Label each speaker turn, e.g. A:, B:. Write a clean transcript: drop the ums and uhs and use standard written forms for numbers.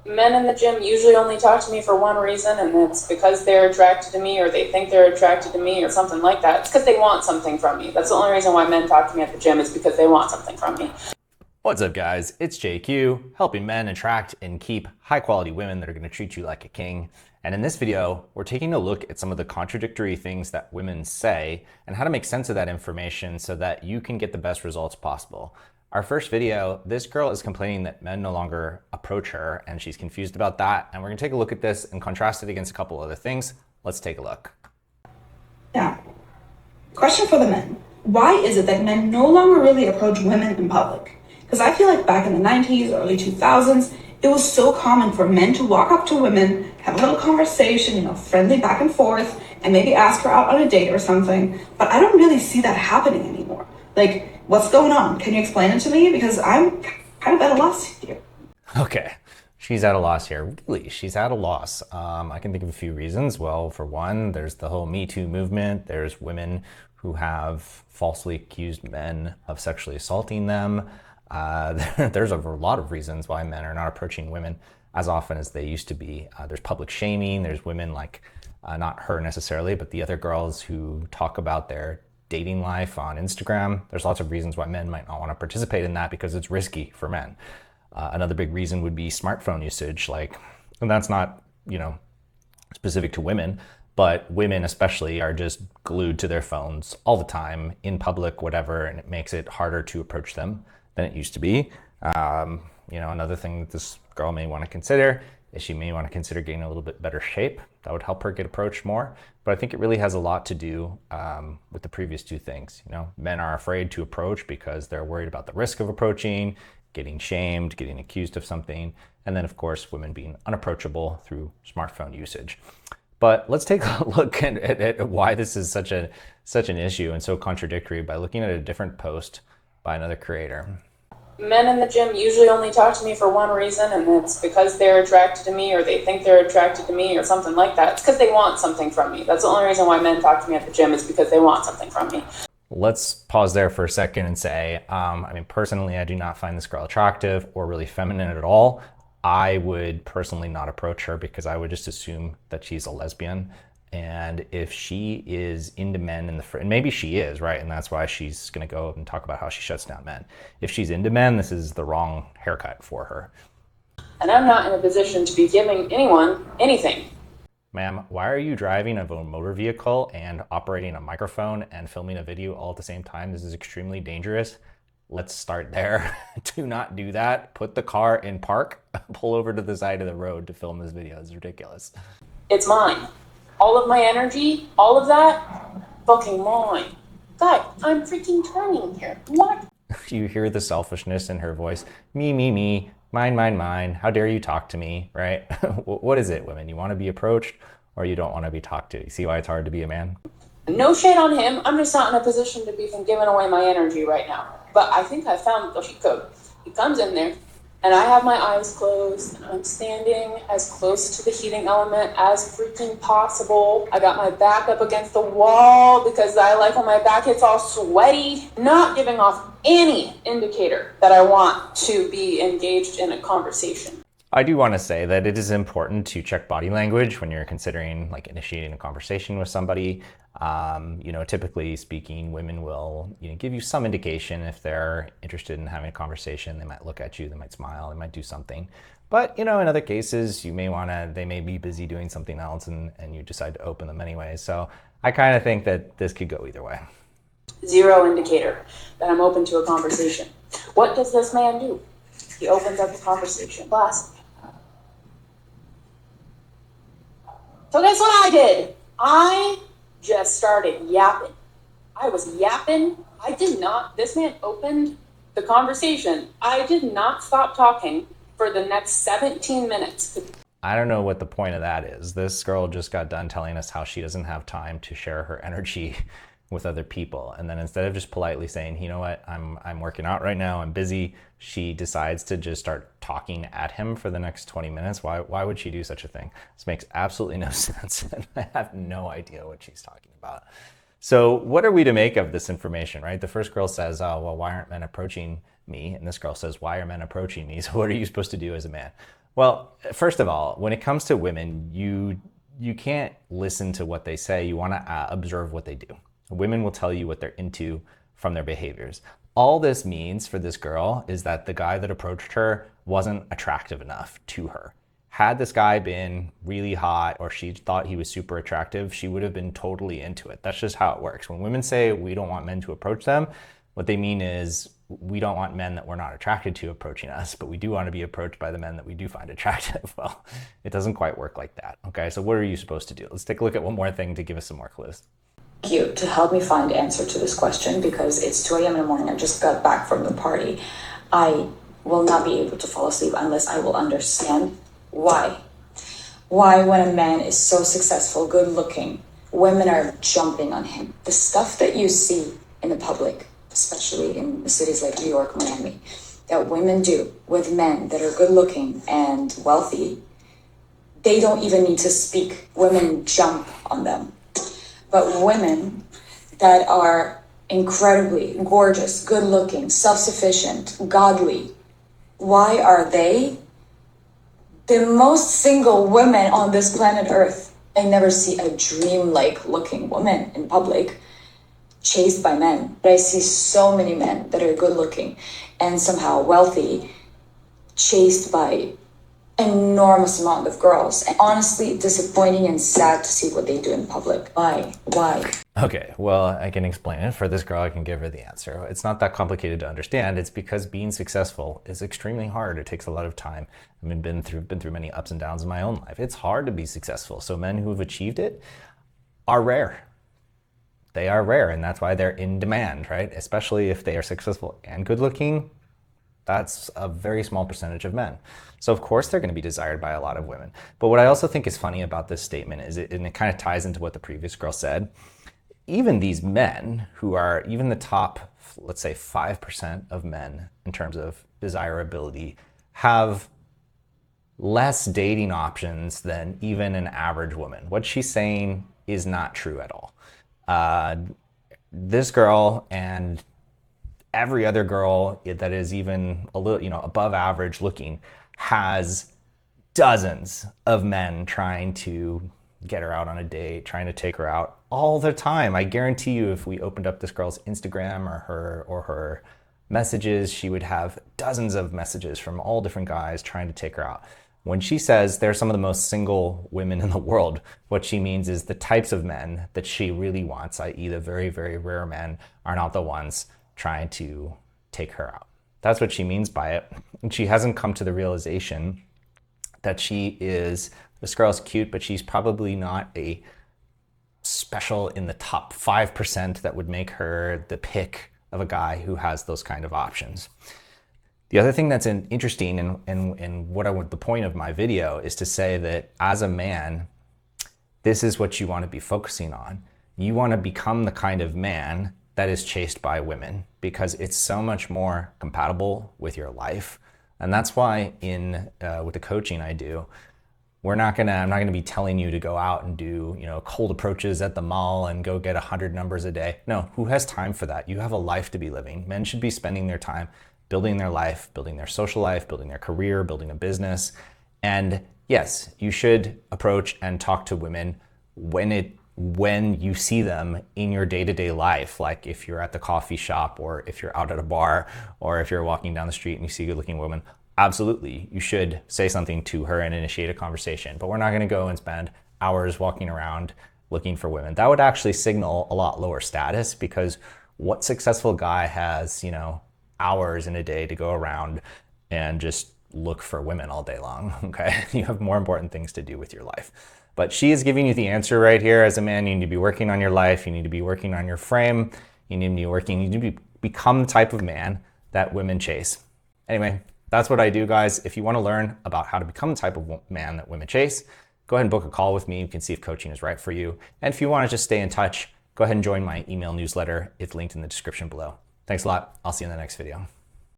A: Men in the gym usually only talk to me for one reason, and it's because they're attracted to me or they think they're attracted to me or something like that. It's because they want something from me. That's the only reason why men talk to me at the gym, is because they want something from me.
B: What's up, guys? It's JQ, helping men attract and keep high-quality women that are going to treat you like a king. And in this video, we're taking a look at some of the contradictory things that women say and how to make sense of that information so that you can get the best results possible. Our first video, this girl is complaining that men no longer approach her, and she's confused about that. And we're going to take a look at this and contrast it against a couple other things. Let's take a look.
C: Now, question for the men. Why is it that men no longer really approach women in public? Because I feel like back in the 90s, early 2000s, it was so common for men to walk up to women, have a little conversation, friendly back and forth, and maybe ask her out on a date or something. But I don't really see that happening anymore. Like, what's going on? Can you explain it to me? Because I'm kind of at a loss here.
B: Okay, she's at a loss here. Really, she's at a loss. I can think of a few reasons. Well, for one, there's the whole Me Too movement. There's women who have falsely accused men of sexually assaulting them. There's a lot of reasons why men are not approaching women as often as they used to be. There's public shaming. There's women like, not her necessarily, but the other girls who talk about their dating life on Instagram. There's lots of reasons why men might not want to participate in that because it's risky for men. Another big reason would be smartphone usage. And that's not, specific to women, but women especially are just glued to their phones all the time in public, whatever, and it makes it harder to approach them than it used to be. Another thing that this girl may want to consider is she may want to consider getting a little bit better shape. That would help her get approached more. But I think it really has a lot to do with the previous two things. Men are afraid to approach because they're worried about the risk of approaching, getting shamed, getting accused of something. And then of course, women being unapproachable through smartphone usage. But let's take a look at why this is such an issue and so contradictory by looking at a different post by another creator.
A: Men in the gym usually only talk to me for one reason, and it's because they're attracted to me or they think they're attracted to me or something like that. It's because they want something from me. That's the only reason why men talk to me at the gym, is because they want something from me.
B: Let's pause there for a second and say, personally, I do not find this girl attractive or really feminine at all. I would personally not approach her because I would just assume that she's a lesbian. And if she is into men and maybe she is, right? And that's why she's going to go and talk about how she shuts down men. If she's into men, this is the wrong haircut for her.
A: And I'm not in a position to be giving anyone anything.
B: Ma'am, why are you driving a motor vehicle and operating a microphone and filming a video all at the same time? This is extremely dangerous. Let's start there. Do not do that. Put the car in park, pull over to the side of the road to film this video. It's ridiculous.
A: It's mine. All of my energy, all of that, fucking mine. God, I'm freaking turning here. What?
B: You hear the selfishness in her voice. Me, mine. How dare you talk to me, right? What is it, women? You want to be approached or you don't want to be talked to? You see why it's hard to be a man?
A: No shade on him. I'm just not in a position to be giving away my energy right now. But I think I found the cheat code. He comes in there, and I have my eyes closed, and I'm standing as close to the heating element as freaking possible. I got my back up against the wall because I like when my back gets all sweaty. Not giving off any indicator that I want to be engaged in a conversation.
B: I do want to say that it is important to check body language when you're considering initiating a conversation with somebody. Typically speaking, women will give you some indication if they're interested in having a conversation. They might look at you, they might smile, they might do something. But in other cases, they may be busy doing something else and you decide to open them anyway. So I kind of think that this could go either way.
A: Zero indicator that I'm open to a conversation. What does this man do? He opens up the conversation. Classic. So guess what I did? I just started yapping. I was yapping. This man opened the conversation. I did not stop talking for the next 17 minutes.
B: I don't know what the point of that is. This girl just got done telling us how she doesn't have time to share her energy with other people. And then instead of just politely saying, you know what, I'm working out right now, I'm busy, she decides to just start talking at him for the next 20 minutes. Why would she do such a thing? This makes absolutely no sense. And I have no idea what she's talking about. So what are we to make of this information, right? The first girl says, why aren't men approaching me? And this girl says, why are men approaching me? So what are you supposed to do as a man? Well, first of all, when it comes to women, you can't listen to what they say. You want to observe what they do. Women will tell you what they're into from their behaviors. All this means for this girl is that the guy that approached her wasn't attractive enough to her. Had this guy been really hot or she thought he was super attractive, she would have been totally into it. That's just how it works. When women say we don't want men to approach them, what they mean is we don't want men that we're not attracted to approaching us, but we do want to be approached by the men that we do find attractive. Well, it doesn't quite work like that. Okay, so what are you supposed to do? Let's take a look at one more thing to give us some more clues.
D: Thank you to help me find answer to this question, because it's 2 a.m. in the morning. I just got back from the party. I will not be able to fall asleep unless I will understand why. Why, when a man is so successful, good looking, women are jumping on him. The stuff that you see in the public, especially in the cities like New York, Miami, that women do with men that are good looking and wealthy, they don't even need to speak. Women jump on them. But women that are incredibly gorgeous, good looking, self-sufficient, godly, why are they the most single women on this planet Earth? I never see a dream-like looking woman in public chased by men. But I see so many men that are good looking and somehow wealthy chased by enormous amount of girls. And honestly, disappointing and sad to see what they do in public. Why?
B: Okay, well, I can explain it. For this girl, I can give her the answer. It's not that complicated to understand. It's because being successful is extremely hard. It takes a lot of time. I mean, been through many ups and downs in my own life. It's hard to be successful. So men who have achieved it are rare. They are rare, and that's why they're in demand, right? Especially if they are successful and good looking. That's a very small percentage of men. So of course they're going to be desired by a lot of women. But what I also think is funny about this statement is and it kind of ties into what the previous girl said. Even these men who are even the top, let's say 5% of men in terms of desirability, have less dating options than even an average woman. What she's saying is not true at all. This girl and every other girl that is even a little, above average looking has dozens of men trying to get her out on a date, trying to take her out all the time. I guarantee you, if we opened up this girl's Instagram or her messages, she would have dozens of messages from all different guys trying to take her out. When she says they're some of the most single women in the world, what she means is the types of men that she really wants, i.e. the very, very rare men, are not the ones trying to take her out. That's what she means by it. And she hasn't come to the realization that this girl's cute, but she's probably not a special in the top 5% that would make her the pick of a guy who has those kind of options. The other thing that's interesting and what the point of my video is to say that as a man, this is what you want to be focusing on. You want to become the kind of man that is chased by women because it's so much more compatible with your life. And that's why with the coaching I do, I'm not gonna be telling you to go out and do cold approaches at the mall and go get 100 numbers a day. No, who has time for that? You have a life to be living. Men should be spending their time building their life, building their social life, building their career, building a business. And yes, you should approach and talk to women when you see them in your day-to-day life, like if you're at the coffee shop or if you're out at a bar or if you're walking down the street and you see a good-looking woman. Absolutely, you should say something to her and initiate a conversation, but we're not gonna go and spend hours walking around looking for women. That would actually signal a lot lower status, because what successful guy has, hours in a day to go around and just look for women all day long, okay? You have more important things to do with your life. But she is giving you the answer right here. As a man, you need to be working on your life. You need to be working on your frame. You need to become the type of man that women chase. Anyway, that's what I do, guys. If you want to learn about how to become the type of man that women chase, go ahead and book a call with me. You can see if coaching is right for you. And if you want to just stay in touch, go ahead and join my email newsletter. It's linked in the description below. Thanks a lot. I'll see you in the next video.